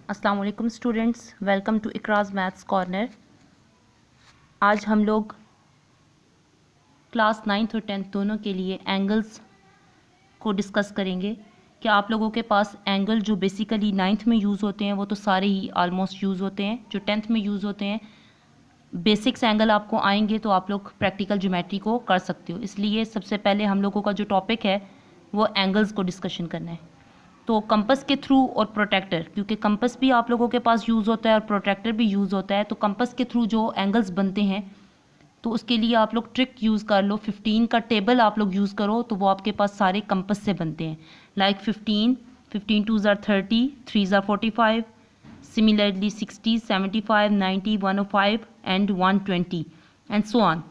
अस्सलाम वालेकुम students, welcome to Ikraj maths corner. आज हम लोग क्लास 9th और 10th दोनों के लिए एंगल्स को डिस्कस करेंगे कि आप लोगों के पास एंगल जो बेसिकली 9th में यूज़ होते हैं वो तो सारे ही ऑलमोस्ट यूज़ होते हैं, जो 10th में यूज़ होते हैं बेसिक्स एंगल आपको आएंगे तो आप लोग प्रैक्टिकल ज्योमेट्री को कर सकते हो। इसलिए सबसे पहले हम लोगों का जो टॉपिक है वो एंगल्स को डिस्कशन करना है। तो कंपस के थ्रू और प्रोटेक्टर, क्योंकि कंपस भी आप लोगों के पास यूज़ होता है और प्रोटेक्टर भी यूज़ होता है, तो कंपस के थ्रू जो एंगल्स बनते हैं तो उसके लिए आप लोग ट्रिक यूज़ कर लो। 15 का टेबल आप लोग यूज़ करो तो वो आपके पास सारे कंपस से बनते हैं। लाइक 15 2 ज़ार 30, 3 ज़ार 45, similarly 60, 75, 90, 105 and 120 and so on.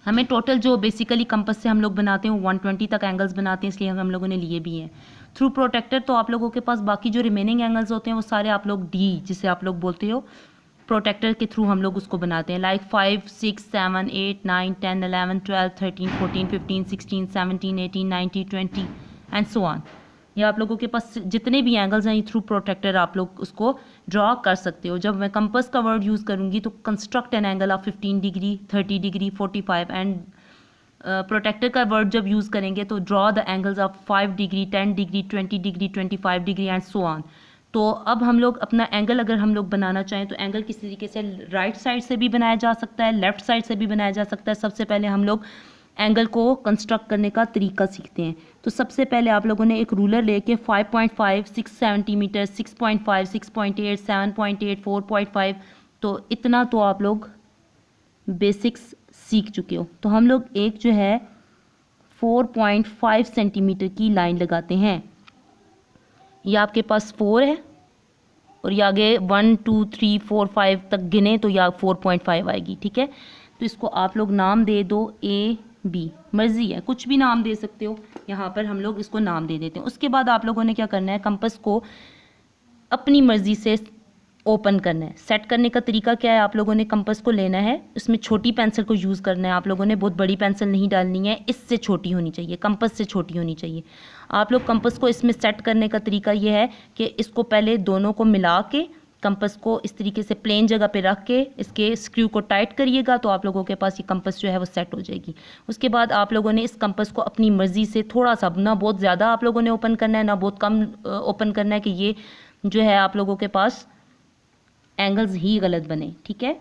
हमें टोटल जो बेसिकली कंपस से हम लोग बनाते हैं वो 120 तक एंगल्स बनाते हैं, इसलिए हम लोगों ने लिए भी हैं। थ्रू प्रोटेक्टर तो आप लोगों के पास बाकी जो रिमेनिंग एंगल्स होते हैं वो सारे आप लोग डी जिसे आप लोग बोलते हो प्रोटेक्टर के थ्रू हम लोग उसको बनाते हैं। Like 5, 6, 7, 8, 9, 10, 11, 12, 13, 14, 15, 16, 17, 18, 19, 20 and so on. ये आप लोगों के पास जितने भी एंगल्स हैं थ्रू प्रोटेक्टर आप लोग उसको ड्रॉ कर सकते हो। जब मैं कंपस का वर्ड यूज़ करूँगी तो construct an angle of 15 degree, 30 degree, 45 and protractor का वर्ड जब यूज़ करेंगे तो draw the angles of 5 degree, 10 degree, 20 degree, 25 degree and so on. तो अब हम लोग अपना एंगल अगर हम लोग बनाना चाहें तो एंगल किसी तरीके से राइट साइड से भी बनाया जा सकता है, लेफ्ट साइड से भी बनाया जा सकता है। सबसे पहले हम लोग एंगल को कंस्ट्रक्ट करने का तरीका सीखते हैं। तो सबसे पहले आप लोगों ने एक रूलर लेके 5.5, 6 सेंटीमीटर, 6.5, 6.8, 7.8, 4.5, तो इतना तो आप लोग बेसिक्स सीख चुके हो। तो हम लोग एक जो है 4.5 सेंटीमीटर की लाइन लगाते हैं। ये आपके पास 4 है और ये आगे 1 2 3 4 5 तक गिने तो यह 4.5 आएगी। ठीक है, तो इसको आप लोग नाम दे दो ए बी, मर्जी है कुछ भी नाम दे सकते हो। यहाँ पर हम लोग इसको नाम दे देते हैं। उसके बाद आप लोगों ने क्या करना है, कंपस को अपनी मर्जी से ओपन करना है। सेट करने का तरीका क्या है, आप लोगों ने कंपस को लेना है, इसमें छोटी पेंसिल को यूज़ करना है। आप लोगों ने बहुत बड़ी पेंसिल नहीं डालनी है, इससे छोटी होनी चाहिए, कंपस से छोटी होनी चाहिए। आप लोग कंपस को इसमें सेट करने का तरीका ये है कि इसको पहले दोनों को मिला के कंपस को इस तरीके से प्लेन जगह पे रख के इसके स्क्रू को टाइट करिएगा तो आप लोगों के पास ये कंपस जो है वो सेट हो जाएगी। उसके बाद आप लोगों ने इस कंपस को अपनी मर्जी से थोड़ा सा, ना बहुत ज़्यादा आप लोगों ने ओपन करना है ना बहुत कम ओपन करना है कि ये जो है आप लोगों के पास एंगल्स ही गलत बने। ठीक है,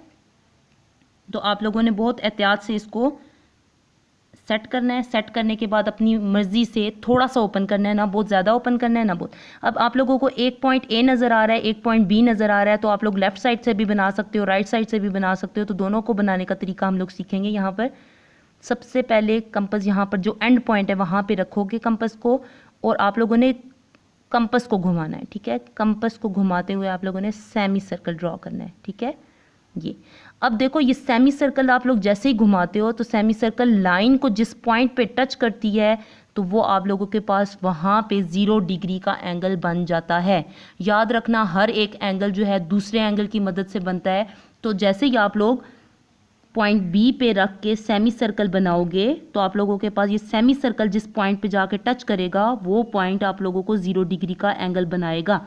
तो आप लोगों ने बहुत एहतियात से इसको सेट करना है। सेट करने के बाद अपनी मर्जी से थोड़ा सा ओपन करना है, ना बहुत ज़्यादा ओपन करना है ना बहुत। अब आप लोगों को एक पॉइंट ए नज़र आ रहा है, एक पॉइंट बी नज़र आ रहा है, तो आप लोग लेफ्ट साइड से भी बना सकते हो, राइट साइड से भी बना सकते हो। तो दोनों को बनाने का तरीका हम लोग सीखेंगे। यहाँ पर सबसे पहले कंपस यहाँ पर जो एंड पॉइंट है वहाँ पर रखोगे कंपस को और आप लोगों ने कंपस को घुमाना है। ठीक है, कंपस को घुमाते हुए आप लोगों ने सेमी सर्कल ड्रॉ करना है। ठीक है, ये अब देखो ये सेमी सर्कल आप लोग जैसे ही घुमाते हो तो सेमी सर्कल लाइन को जिस पॉइंट पे टच करती है तो वो आप लोगों के पास वहाँ पे 0 डिग्री का एंगल बन जाता है। याद रखना हर एक एंगल जो है दूसरे एंगल की मदद से बनता है। तो जैसे ही आप लोग पॉइंट बी पे रख के सेमी सर्कल बनाओगे तो आप लोगों के पास ये सेमी सर्कल जिस पॉइंट पे जाके टच करेगा वो पॉइंट आप लोगों को 0 डिग्री का एंगल बनाएगा।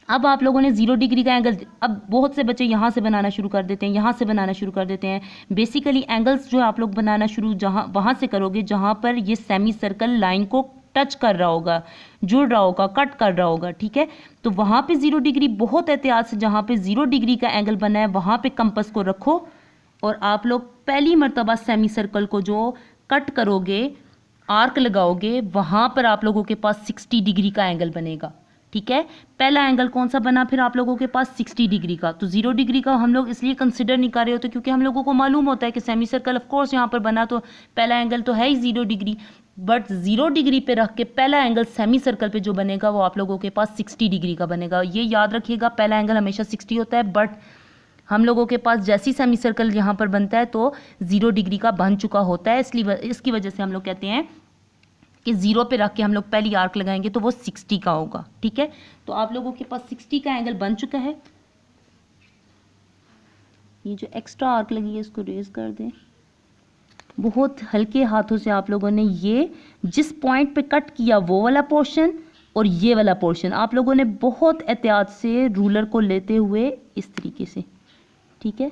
अब आप लोगों ने 0 डिग्री का एंगल, अब बहुत से बच्चे यहाँ से बनाना शुरू कर देते हैं, यहाँ से बनाना शुरू कर देते हैं। बेसिकली एंगल्स जो आप लोग बनाना शुरू जहाँ वहाँ से करोगे जहाँ पर ये सेमी सर्कल लाइन को टच कर रहा होगा, जुड़ रहा होगा, कट कर रहा होगा। ठीक है, तो वहाँ पे 0 डिग्री बहुत एहतियात से जहाँ पे 0 डिग्री का एंगल बना है वहाँ पे कंपस को रखो और आप लोग पहली मर्तबा सेमी सर्कल को जो कट करोगे, आर्क लगाओगे, वहाँ पर आप लोगों के पास 60 डिग्री का एंगल बनेगा। ठीक है, पहला एंगल कौन सा बना फिर आप लोगों के पास 60 डिग्री का। तो 0 डिग्री का हम लोग इसलिए कंसिडर नहीं कर रहे होते क्योंकि हम लोगों को मालूम होता है कि सेमी सर्कल ऑफ कोर्स यहाँ पर बना तो पहला एंगल तो है ही 0 डिग्री, बट 0 डिग्री पे रख के पहला एंगल सेमी सर्कल पे जो बनेगा वो आप लोगों के पास 60 डिग्री का बनेगा। ये याद रखिएगा, पहला एंगल हमेशा 60 होता है, बट हम लोगों के पास जैसी सेमी सर्कल यहाँ पर बनता है तो 0 डिग्री का बन चुका होता है, इसलिए इसकी वजह से हम लोग कहते हैं कि 0 पे रख के हम लोग पहली आर्क लगाएंगे तो वो 60 का होगा। ठीक है, तो आप लोगों के पास 60 का एंगल बन चुका है। ये जो एक्स्ट्रा आर्क लगी है इसको रेज कर दें। बहुत हल्के हाथों से आप लोगों ने ये जिस पॉइंट पे कट किया वो वाला पोर्शन और ये वाला पोर्शन आप लोगों ने बहुत एहतियात से रूलर को लेते हुए इस तरीके से, ठीक है,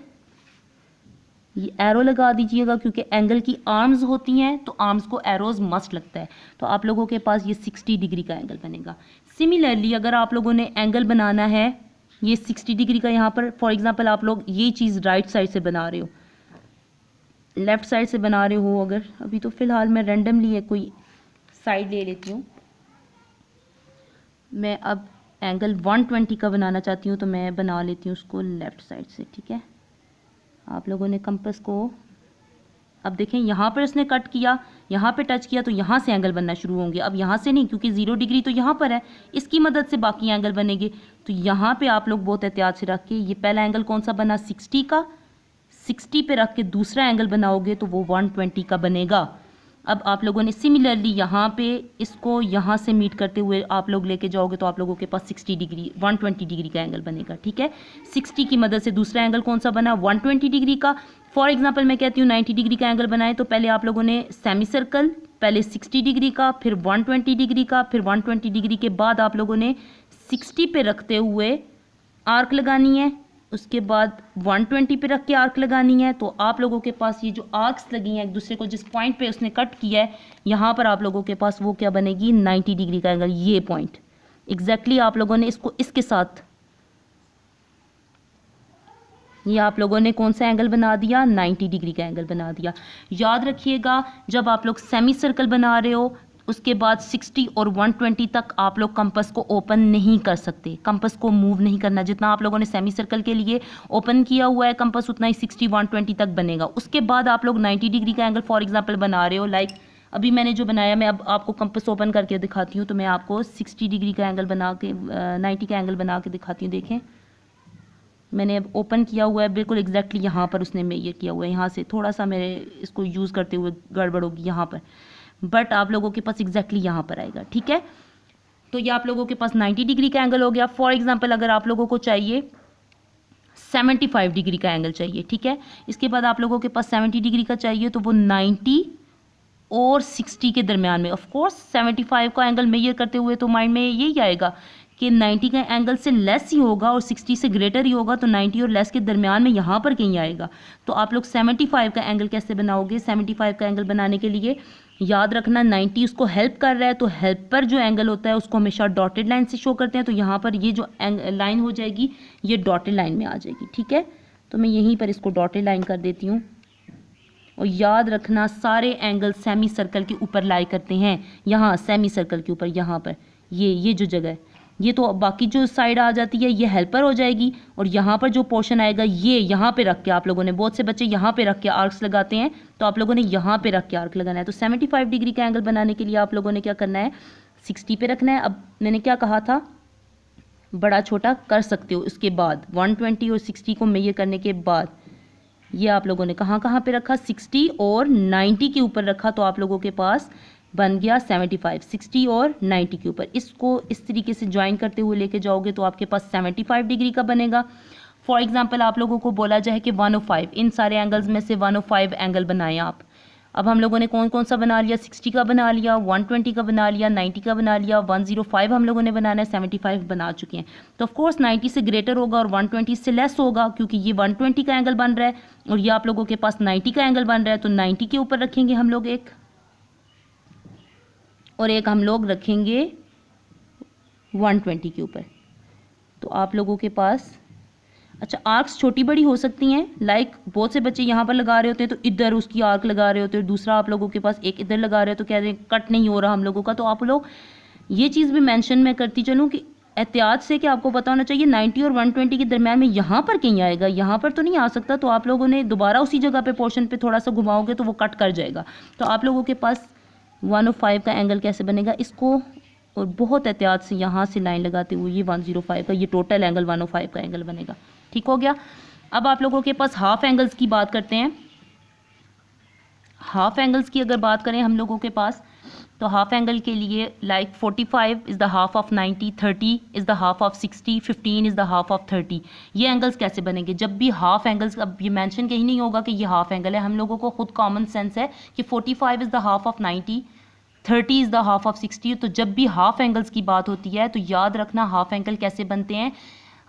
ये एरो लगा दीजिएगा क्योंकि एंगल की आर्म्स होती हैं तो आर्म्स को एरोज मस्ट लगता है। तो आप लोगों के पास ये 60 डिग्री का एंगल बनेगा। सिमिलरली अगर आप लोगों ने एंगल बनाना है ये 60 डिग्री का, यहाँ पर फॉर एग्जांपल आप लोग ये चीज़ राइट साइड से बना रहे हो, लेफ़्ट साइड से बना रहे हो, अगर अभी तो फ़िलहाल मैं रैंडमली है कोई साइड ले लेती हूँ, मैं अब एंगल 120 का बनाना चाहती हूँ तो मैं बना लेती हूँ उसको लेफ़्ट साइड से, ठीक है। आप लोगों ने कंपास को अब देखें यहाँ पर इसने कट किया, यहाँ पे टच किया तो यहाँ से एंगल बनना शुरू होंगे। अब यहाँ से नहीं क्योंकि 0 डिग्री तो यहाँ पर है, इसकी मदद से बाकी एंगल बनेंगे। तो यहाँ पे आप लोग बहुत एहतियात से रख के, ये पहला एंगल कौन सा बना 60 का, 60 पे रख के दूसरा एंगल बनाओगे तो वो 120 का बनेगा। अब आप लोगों ने सिमिलरली यहाँ पे इसको यहाँ से मीट करते हुए आप लोग लेके जाओगे तो आप लोगों के पास 60 डिग्री 120 डिग्री का एंगल बनेगा, ठीक है। 60 की मदद से दूसरा एंगल कौन सा बना 120 डिग्री का। फॉर एग्जांपल मैं कहती हूँ 90 डिग्री का एंगल बनाए तो पहले आप लोगों ने सेमी सर्कल, पहले 60 डिग्री का, फिर 120 डिग्री का, फिर 120 डिग्री के बाद आप लोगों ने 60 पे रखते हुए आर्क लगानी है, उसके बाद 120 पे रख के आर्क लगानी है। तो आप लोगों के पास ये जो आर्क्स लगी हैं एक दूसरे को जिस पॉइंट पे उसने कट किया है, यहाँ पर आप लोगों के पास वो क्या बनेगी 90 डिग्री का एंगल। ये पॉइंट एग्जैक्टली आप लोगों ने इसको इसके साथ, ये आप लोगों ने कौन सा एंगल बना दिया 90 डिग्री का एंगल बना दिया। याद रखिएगा जब आप लोग सेमी सर्कल बना रहे हो उसके बाद 60 और 120 तक आप लोग कंपास को ओपन नहीं कर सकते, कंपास को मूव नहीं करना। जितना आप लोगों ने सेमी सर्कल के लिए ओपन किया हुआ है कंपास उतना ही 60 120 तक बनेगा। उसके बाद आप लोग 90 डिग्री का एंगल फॉर एग्जांपल बना रहे हो, लाइक अभी मैंने जो बनाया, मैं अब आपको कंपास ओपन करके दिखाती हूँ। तो मैं आपको 60 डिग्री का एंगल बना के 90 का एंगल बना के दिखाती हूँ। देखें मैंने अब ओपन किया हुआ है, बिल्कुल एग्जैक्टली यहाँ पर उसने मेजर किया हुआ है। यहाँ से थोड़ा सा मेरे इसको यूज़ करते हुए गड़बड़ होगी यहाँ पर, बट आप लोगों के पास एग्जैक्टली यहाँ पर आएगा, ठीक है। तो ये आप लोगों के पास 90 डिग्री का एंगल हो गया। फॉर एग्जांपल अगर आप लोगों को चाहिए 75 डिग्री का एंगल चाहिए, ठीक है, इसके बाद आप लोगों के पास 70 डिग्री का चाहिए तो वो 90 और 60 के दरमियान में, ऑफ कोर्स 75 का एंगल मेजर करते हुए तो माइंड में यही आएगा कि 90 का एंगल से लेस ही होगा और 60 से ग्रेटर ही होगा, तो 90 और लेस के दरमियान में यहाँ पर कहीं आएगा। तो आप लोग 75 का एंगल कैसे बनाओगे, 75 का एंगल बनाने के लिए याद रखना 90 उसको हेल्प कर रहा है तो हेल्प पर जो एंगल होता है उसको हमेशा डॉटेड लाइन से शो करते हैं। तो यहाँ पर ये जो लाइन हो जाएगी ये डॉटेड लाइन में आ जाएगी, ठीक है। तो मैं यहीं पर इसको डॉटेड लाइन कर देती हूँ। और याद रखना सारे एंगल सेमी सर्कल के ऊपर लाई करते हैं, यहाँ सेमी सर्कल के ऊपर, यहाँ पर ये जो जगह है, ये तो बाकी जो साइड आ जाती है ये हेल्पर हो जाएगी। और यहाँ पर जो पोर्शन आएगा ये यहाँ पे रख के आप लोगों ने, बहुत से बच्चे यहाँ पे रख के आर्क्स लगाते हैं, तो आप लोगों ने यहाँ पे रख के आर्क लगाना है। तो 75 डिग्री का एंगल बनाने के लिए आप लोगों ने क्या करना है 60 पे रखना है। अब मैंने क्या कहा था बड़ा छोटा कर सकते हो, उसके बाद 120 और 60 को मेजर करने के बाद ये आप लोगों ने कहाँ कहाँ पे रखा 60 और 90 के ऊपर रखा, तो आप लोगों के पास बन गया 75, 60 और 90 के ऊपर। इसको इस तरीके से ज्वाइन करते हुए लेके जाओगे तो आपके पास 75 डिग्री का बनेगा। फॉर एग्जांपल आप लोगों को बोला जाए कि 105, इन सारे एंगल्स में से 105 एंगल बनाएं आप। अब हम लोगों ने कौन कौन सा बना लिया 60 का बना लिया, 120 का बना लिया, 90 का बना लिया, 105 हम लोगों ने बनाना है, 75 बना चुके हैं। तो ऑफकोर्स 90 से ग्रेटर होगा और 120 से लेस होगा क्योंकि ये 120 का एंगल बन रहा है और ये आप लोगों के पास 90 का एंगल बन रहा है। तो 90 के ऊपर रखेंगे हम लोग एक, और एक हम लोग रखेंगे 120 के ऊपर। तो आप लोगों के पास अच्छा आर्क्स छोटी बड़ी हो सकती हैं, लाइक बहुत से बच्चे यहाँ पर लगा रहे होते हैं तो इधर उसकी आर्क लगा रहे होते हैं, दूसरा आप लोगों के पास एक इधर लगा रहे हो तो कह रहे हैं कट नहीं हो रहा हम लोगों का। तो आप लोग ये चीज़ भी मेंशन मैं करती चलूँ कि एहतियात से कि आपको पता होना चाहिए 90 और 120 के दरमियान में यहाँ पर कहीं आएगा, यहाँ पर तो नहीं आ सकता। तो आप लोगों ने दोबारा उसी जगह पे पोर्शन पे थोड़ा सा घुमाओगे तो वो कट कर जाएगा। तो आप लोगों के पास 105 का एंगल कैसे बनेगा, इसको और बहुत एहतियात से यहाँ से लाइन लगाते हुए ये 105 का, ये टोटल एंगल 105 का एंगल बनेगा। ठीक हो गया। अब आप लोगों के पास हाफ एंगल्स की बात करते हैं। हाफ एंगल्स की अगर बात करें हम लोगों के पास, तो हाफ एंगल के लिए like 45 is the half of 90, 30 is the half of 60, 15 is the half of 30। ये एंगल्स कैसे बनेंगे जब भी हाफ एंगल्स, अब ये मेंशन कहीं नहीं होगा कि ये हाफ एंगल है, हम लोगों को खुद कॉमन सेंस है कि 45 is the half of 90, 30 is the half of 60। तो जब भी हाफ एंगल्स की बात होती है तो याद रखना हाफ एंगल कैसे बनते हैं।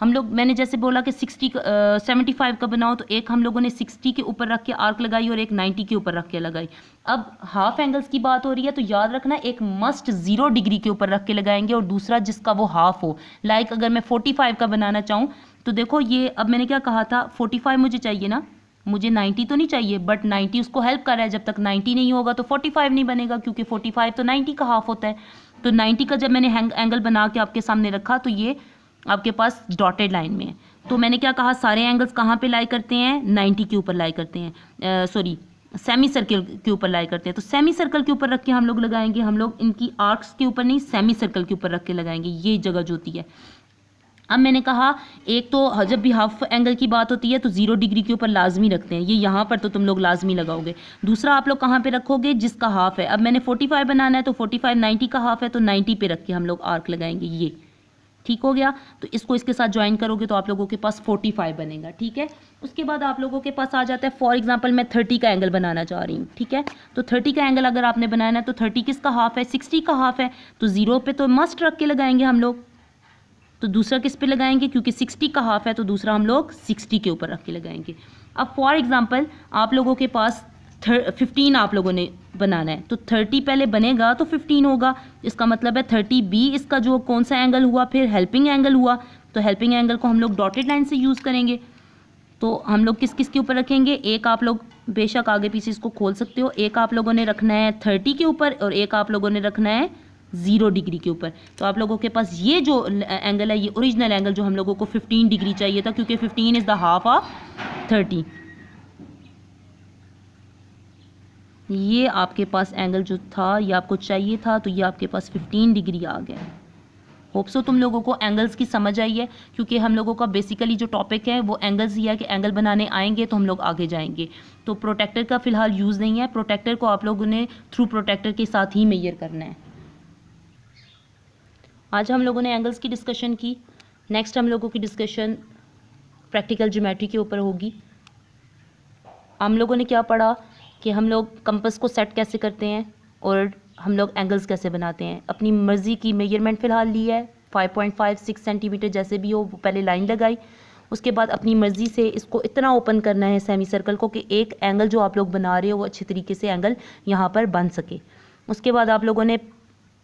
हम लोग, मैंने जैसे बोला कि 75 का बनाओ, तो एक हम लोगों ने 60 के ऊपर रख के आर्क लगाई और एक 90 के ऊपर रख के लगाई। अब हाफ एंगल्स की बात हो रही है तो याद रखना एक मस्ट 0 डिग्री के ऊपर रख के लगाएंगे और दूसरा जिसका वो हाफ हो। लाइक अगर मैं 45 का बनाना चाहूँ तो देखो ये, अब मैंने क्या कहा था, 45 मुझे चाहिए ना, मुझे 90 तो नहीं चाहिए, बट 90 उसको हेल्प कर रहा है। जब तक 90 नहीं होगा तो 45 नहीं बनेगा, क्योंकि 45 तो 90 का हाफ होता है। तो 90 का जब मैंने एंगल बना के आपके सामने रखा तो ये आपके पास डॉटेड लाइन में है। तो मैंने क्या कहा, सारे एंगल्स कहाँ पे लाई करते हैं, 90 के ऊपर लाई करते हैं, सॉरी सेमी सर्कल के ऊपर लाई करते हैं। तो सेमी सर्कल के ऊपर रख के हम लोग लगाएंगे, हम लोग इनकी आर्क्स के ऊपर नहीं, सेमी सर्कल के ऊपर रख के लगाएंगे, ये जगह जो होती है। अब मैंने कहा एक तो जब भी हाफ एंगल की बात होती है तो 0 डिग्री के ऊपर लाजमी रखते हैं, ये यहाँ पर तो तुम लोग लाजमी लगाओगे। दूसरा आप लोग कहाँ पे रखोगे, जिसका हाफ है। अब मैंने 45 बनाना है तो 45 90 का हाफ है तो 90 पे रख के हम लोग आर्क लगाएंगे, ये ठीक हो गया। तो इसको इसके साथ ज्वाइन करोगे तो आप लोगों के पास 45 बनेगा, ठीक है। उसके बाद आप लोगों के पास आ जाता है, फॉर एग्जांपल मैं 30 का एंगल बनाना चाह रही हूँ, ठीक है। तो 30 का एंगल अगर आपने बनाना है तो 30 किसका हाफ है, 60 का हाफ है, तो 0 पे तो मस्ट रख के लगाएंगे हम लोग। तो दूसरा किस पे लगाएंगे, क्योंकि 60 का हाफ है तो दूसरा हम लोग 60 के ऊपर रख के लगाएंगे। अब फॉर एग्जांपल आप लोगों के पास 15 आप लोगों ने बनाना है तो 30 पहले बनेगा तो 15 होगा, इसका मतलब है 30B इसका जो कौन सा एंगल हुआ, फिर हेल्पिंग एंगल हुआ। तो हेल्पिंग एंगल को हम लोग डॉटेड लाइन से यूज़ करेंगे। तो हम लोग किस किस के ऊपर रखेंगे, एक आप लोग बेशक आगे पीछे इसको खोल सकते हो, एक आप लोगों ने रखना है 30 के ऊपर और एक आप लोगों ने रखना है 0 डिग्री के ऊपर। तो आप लोगों के पास ये जो एंगल है, ये ओरिजिनल एंगल जो हम लोगों को 15 डिग्री चाहिए था, क्योंकि 15 इज़ द हाफ ऑफ 30। ये आपके पास एंगल जो था, ये आपको चाहिए था, तो ये आपके पास 15 डिग्री आ गया। होप सो तुम लोगों को एंगल्स की समझ आई है, क्योंकि हम लोगों का बेसिकली जो टॉपिक है वो एंगल्स ही है कि एंगल बनाने आएंगे तो हम लोग आगे जाएंगे। तो प्रोटेक्टर का फिलहाल यूज़ नहीं है, प्रोटेक्टर को आप लोगों ने थ्रू प्रोटेक्टर के साथ ही मेजर करना है। आज हम लोगों ने एंगल्स की डिस्कशन की। नेक्स्ट हम लोगों की डिस्कशन प्रैक्टिकल ज्योमेट्री के ऊपर होगी। हम लोगों ने क्या पढ़ा कि हम लोग कंपास को सेट कैसे करते हैं और हम लोग एंगल्स कैसे बनाते हैं। अपनी मर्ज़ी की मेजरमेंट फ़िलहाल ली है, 5.56 सेंटीमीटर जैसे भी हो, वो पहले लाइन लगाई। उसके बाद अपनी मर्ज़ी से इसको इतना ओपन करना है सेमी सर्कल को कि एक एंगल जो आप लोग बना रहे हो वो अच्छे तरीके से एंगल यहाँ पर बन सके। उसके बाद आप लोगों ने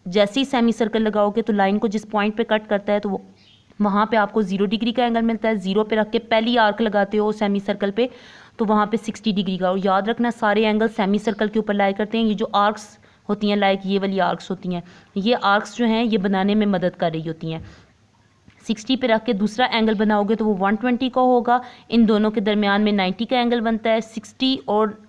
जैसे ही सेमी सर्कल लगाओगे तो लाइन को जिस पॉइंट पे कट करता है तो वो वहाँ पे आपको 0 डिग्री का एंगल मिलता है। 0 पे रख के पहली आर्क लगाते हो सेमी सर्कल पे तो वहाँ पे 60 डिग्री का। और याद रखना सारे एंगल सेमी सर्कल के ऊपर लाई करते हैं। ये जो आर्क्स होती हैं, लाइक ये वाली आर्क्स होती हैं, ये आर्क्स जो हैं ये बनाने में मदद कर रही होती हैं। 60 पे रख के दूसरा एंगल बनाओगे तो वो 120 का होगा। इन दोनों के दरमियान में 90 का एंगल बनता है। 60 और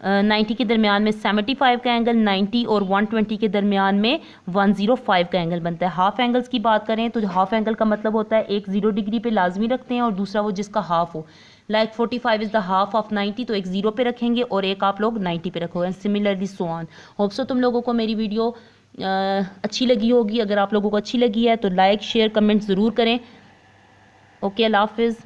90 के दरमियान में 75 का एंगल, 90 और 120 के दरमियान में 105 का एंगल बनता है। हाफ एंगल्स की बात करें तो हाफ एंगल का मतलब होता है एक 0 डिग्री पे लाजमी रखते हैं और दूसरा वो जिसका हाफ हो। Like 45 is the half of 90, तो एक 0 पे रखेंगे और एक आप लोग 90 पे रखोगे, and similarly so on. Hope so तुम लोगों को मेरी वीडियो अच्छी लगी होगी। अगर आप लोगों को अच्छी लगी है तो लाइक शेयर कमेंट ज़रूर करें। ओके, अल्लाह हाफिज़।